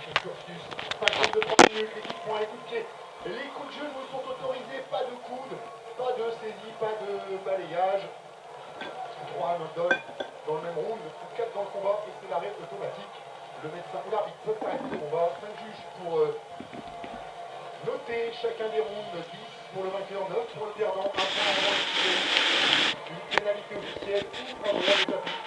son cursus. 53 minutes, l'équipe prend les coups de pied. Les coups de genoux sont autorisés, pas de coude, pas de saisie, pas de balayage. 3 London dans le même round, 4 dans le combat et c'est l'arrêt automatique. Le médecin ou l'arbitre peuvent arrêter le combat. 5 juges pour noter chacun des rounds, 10 pour le vainqueur, 9 pour le perdant, 1 point avant une pénalité officielle ou un droit de tapis.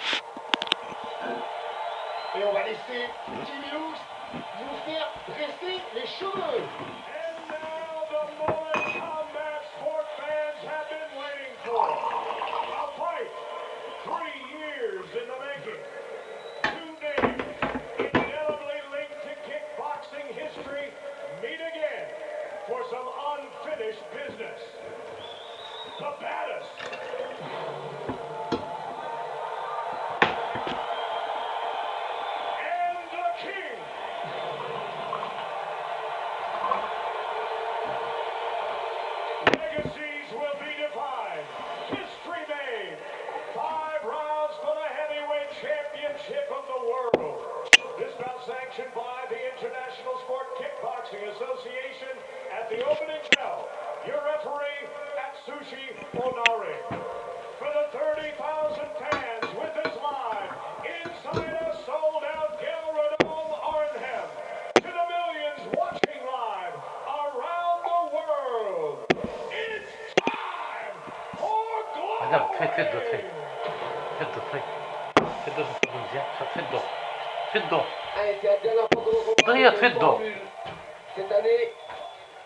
Et on va laisser Jimmy Lux nous faire dresser les cheveux. And now the moment combat sport fans have been waiting for. A fight 3 years in the making. 2 names indelibly linked to kickboxing history meet again for some unfinished business. The baddest. And the king. Legacies will be defined. History made. 5 rounds for the heavyweight championship of the world. This bout sanctioned by the International Sport Kickboxing Association at the opening bell. Your referee, Atsushi Onari. For the 30,000 fans with us live inside a sold-out Galrodome Arnhem. To the millions watching live around the world. It's time for Madame, faites glory! Faites d'eau. Faites d'eau. Allez, c'est la dernière fois qu'on combat Derrière, cette faites d'eau. formule. Cette année,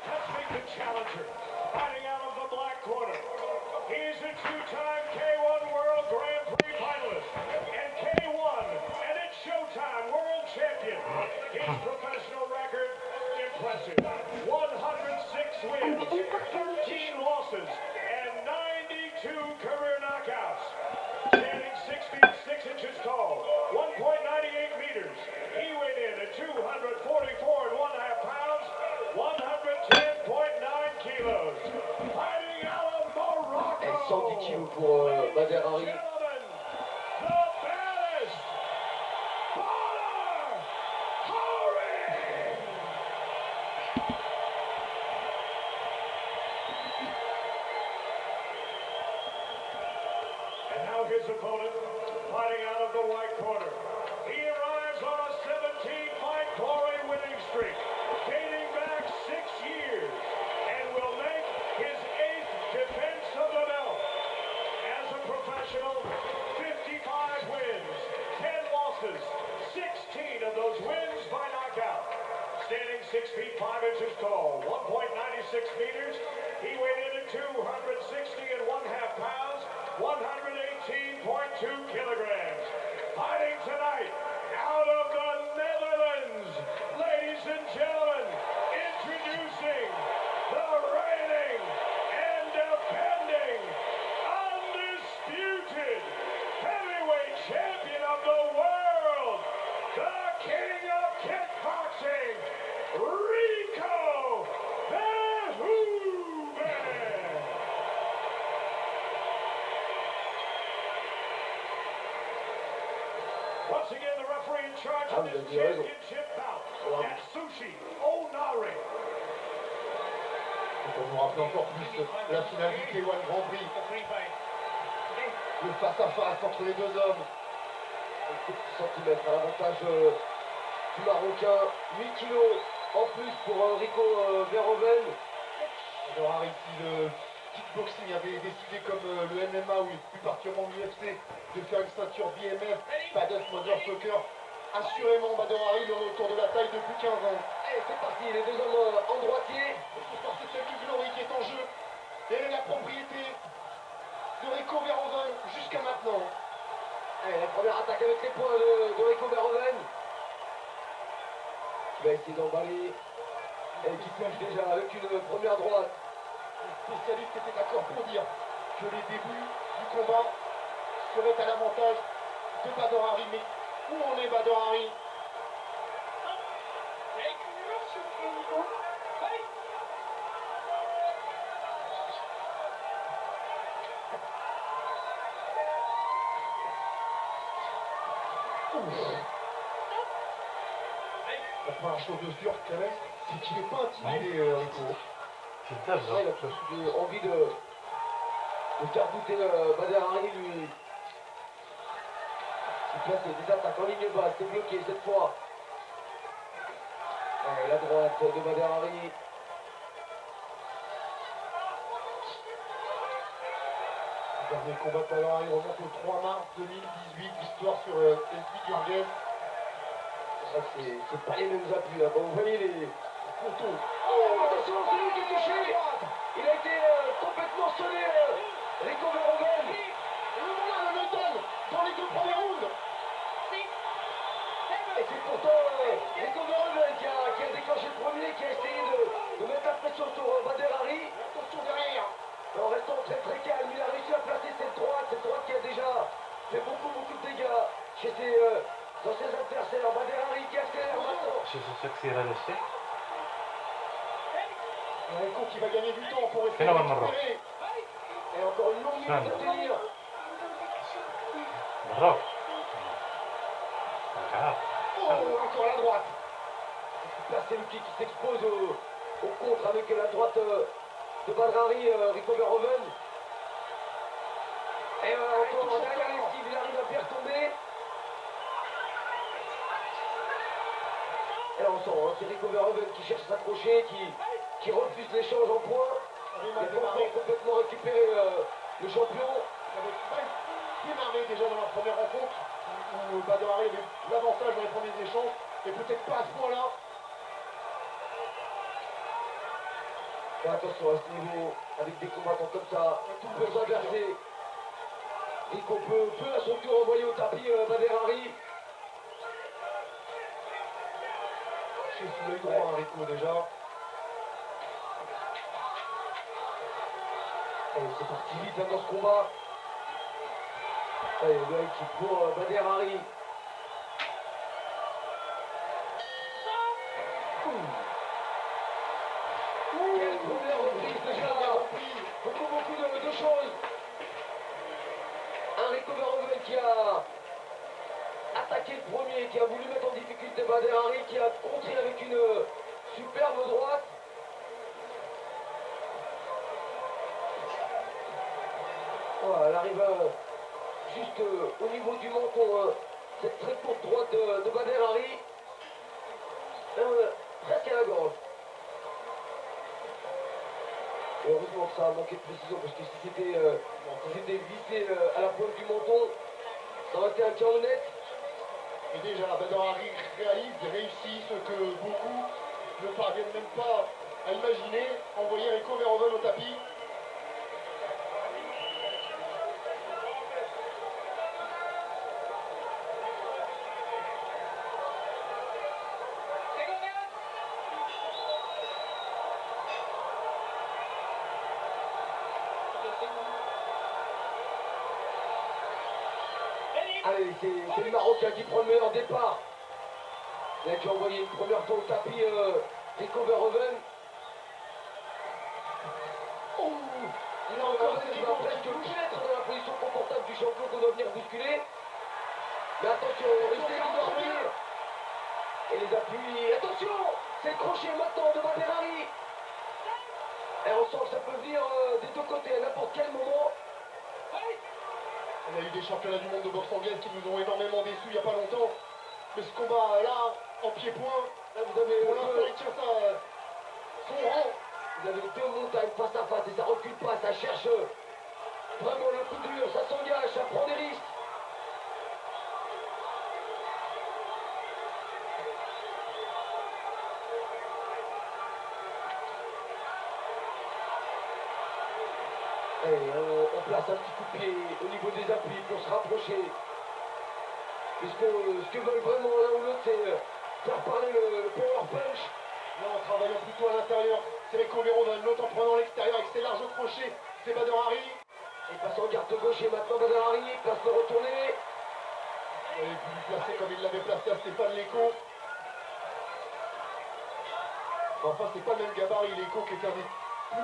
Let's meet the challenger, fighting out of the black corner. He's a 2-time K1 World Grand Prix finalist and K1 and it's Showtime World Champion. His professional record, impressive. 106 wins, 13 losses, and 92 career knockouts. Standing 6 feet 6 inches tall, 1.98 meters. He weighed in at 244.5 pounds, 110.9 kilos. Fighting out of Morocco. 110 kilos pour Bader Hari. Gentlemen, the baddest, Badr Hari. And now his opponent, fighting out of the white corner. He arrives on a 17-fight glory winning streak, dating back 6 years, and will make his 8th defense of the belt. As a professional, 55 wins, 10 losses, 16 of those wins by knockout. Standing 6 feet 5 inches tall, 1.96 meters, he weighed in at 260.5 pounds, 118.2 kilograms. Fighting tonight out of the Netherlands, ladies and gentlemen, introducing the reigning and defending undisputed heavyweight champion of the world, the king of kickboxing, Rico Verhoeven. Once again, the referee in charge of this championship bout, Atsushi Onari. Pour nous rappeler encore plus la finale du K1 Grand Prix. Le face-à-face entre les deux hommes. 10 cm à l'avantage du Marocain. 8 kilos en plus pour Rico Verhoeven. Alors Harry, si le kickboxing avait décidé comme le MMA ou plus particulièrement l'UFC de faire une ceinture BMF, Baddest Motherfucker, assurément Badr Hari le autour de la taille depuis 15 ans. Allez, c'est parti, les deux hommes en droitier. C'est celle du Glory qui est en jeu. Et la propriété de Rico Verhoeven jusqu'à maintenant. Allez, la première attaque avec les poings de Rico Verhoeven. Il va essayer d'emballer. Et qui touche déjà avec une première droite. Les spécialistes étaient d'accord pour dire que les débuts du combat seraient à l'avantage de Badr Hari. Mais où en est Badr Hari? La première chose de sûr, quand même, c'est qu'il n'est pas intimidé, Rico. 진짜 Ouais, il a 무섭죠. envie de faire douter Bader Hari, lui. Il place des attaques en ligne basse, c'est bloqué cette fois. Ouais, la droite de Bader Hari. Le dernier combat de Bader Hari remonte au 3 mars 2018, victoire sur Elfie Gurguez. Ça, c'est pas les mêmes appuis là. Bon, vous voyez les poteaux. Oh, attention, c'est lui qui est touché. Il a été complètement sonné, Rico Verhoeven. Et le voilà, le menton dans les 2 premiers rounds. Et c'est pourtant Rico Verhoeven qui a déclenché le premier, qui a essayé de mettre la pression sur Bader Hari. Attention derrière. En restant très très calme, il a réussi à placer cette droite qui a déjà fait beaucoup de dégâts dans ses adversaires. Bader Hari qui accélère maintenant. 진짜 섹시를 하셨지? Rico qui va gagner du temps pour essayer de Phénomène marrant. récupérer. Et encore une longue minute de tenir. 뭐라고? 자, Oh, encore la droite. Là, c'est Luki qui s'expose au contre avec la droite de Bader Hari, Rico Verhoeven. Et encore en dernière esquive, il arrive à bien retomber. Et là, on sent, hein, c'est Rico Verhoeven qui cherche à s'accrocher, qui refuse l'échange en points. Il Arrive à a pas démarrer. encore complètement récupéré le champion. Il avait démarré déjà dans la première rencontre où Bader Hari avait l'avantage dans les premiers échanges, et peut-être pas à ce point-là. Et attention à ce niveau, avec des combattants comme ça, tout peut s'inverser. Rico peut à son tour envoyer au tapis Bader Hari. Chez sous l'œil droit, hein, Rico déjà. Allez, c'est parti vite hein, dans ce combat. Allez, le high kick pour Bader Hari. Quelle première reprise déjà. Beaucoup de choses. Un Rico Verhoeven qui a attaqué le premier, qui a voulu mettre en difficulté Bader Hari, qui a contré avec une superbe droite. Voilà, elle arrive juste au niveau du menton, cette très courte droite de Bader Hari. Presque à la gorge. Et heureusement que ça a manqué de précision parce que si c'était vissé à la pointe du menton, ça aurait été un tir honnête. Et déjà, Bader Hari réussit ce que beaucoup ne parviennent même pas à imaginer, envoyer Rico Verhoeven au tapis. Allez, c'est le Marocain qui prend le meilleur départ. Il a dû envoyer une première fois au tapis Rico Verhoeven. Oh, il a encore il va presque pénétrer dans la position confortable du champion qu'on doit venir bousculer. Mais attention, restez à dormir. Et les appuis, attention, c'est le crochet maintenant de Bader Hari. Et on sent que ça peut venir des deux côtés à n'importe quel moment. On a eu des championnats du monde de boxe anglaise qui nous ont énormément déçus il n'y a pas longtemps. Mais ce combat-là, en pied-point, Là, vous avez pour l'instant, il tient son rang. Vous avez deux montagnes face à face et ça recule pas, ça cherche vraiment le coup dur, ça s'engage, ça prend des risques. Allez, on place un petit coup de pied au niveau des appuis pour se rapprocher. Puisque ce que veulent vraiment l'un ou l'autre, c'est faire parler le power punch. Là, en travaillant plutôt à l'intérieur, c'est Rico Verhoeven. L'autre en prenant l'extérieur avec ses larges crochets, c'est Bader Hari. Il passe en garde gauche et maintenant Bader Hari place le retourné. Il avait pu lui placer comme il l'avait placé à Stéphane Leco. Enfin, c'est pas le même gabarit, Leco, qui est un des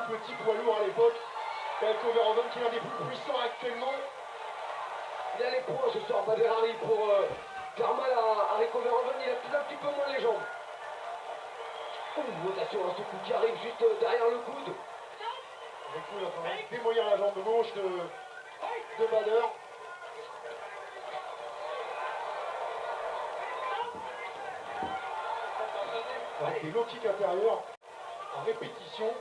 plus petits poids lourds à l'époque. Rico Verhoeven qui est l'un des plus puissants actuellement. Il a les points ce soir, Bader Hari, pour faire mal à Rico Verhoeven. Il a peut-être un petit peu moins les jambes. Attention à ce coup qui arrive juste derrière le coude. Le coup, il est en train de démolir la jambe gauche de Bader. Avec des low kicks intérieurs en répétition.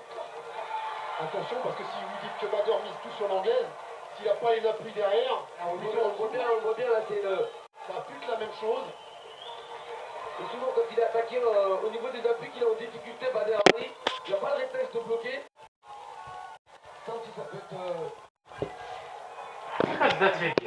Attention, parce que si vous dites que Bader mise tout sur l'anglaise, s'il n'a pas les appuis derrière, On voit bien là, c'est le... ça va plus que la même chose. Et souvent quand il est attaqué au niveau des appuis qu'il est en difficulté, Bader arrive, il n'a pas le réflexe de bloquer. Ça aussi ça peut être... That's it.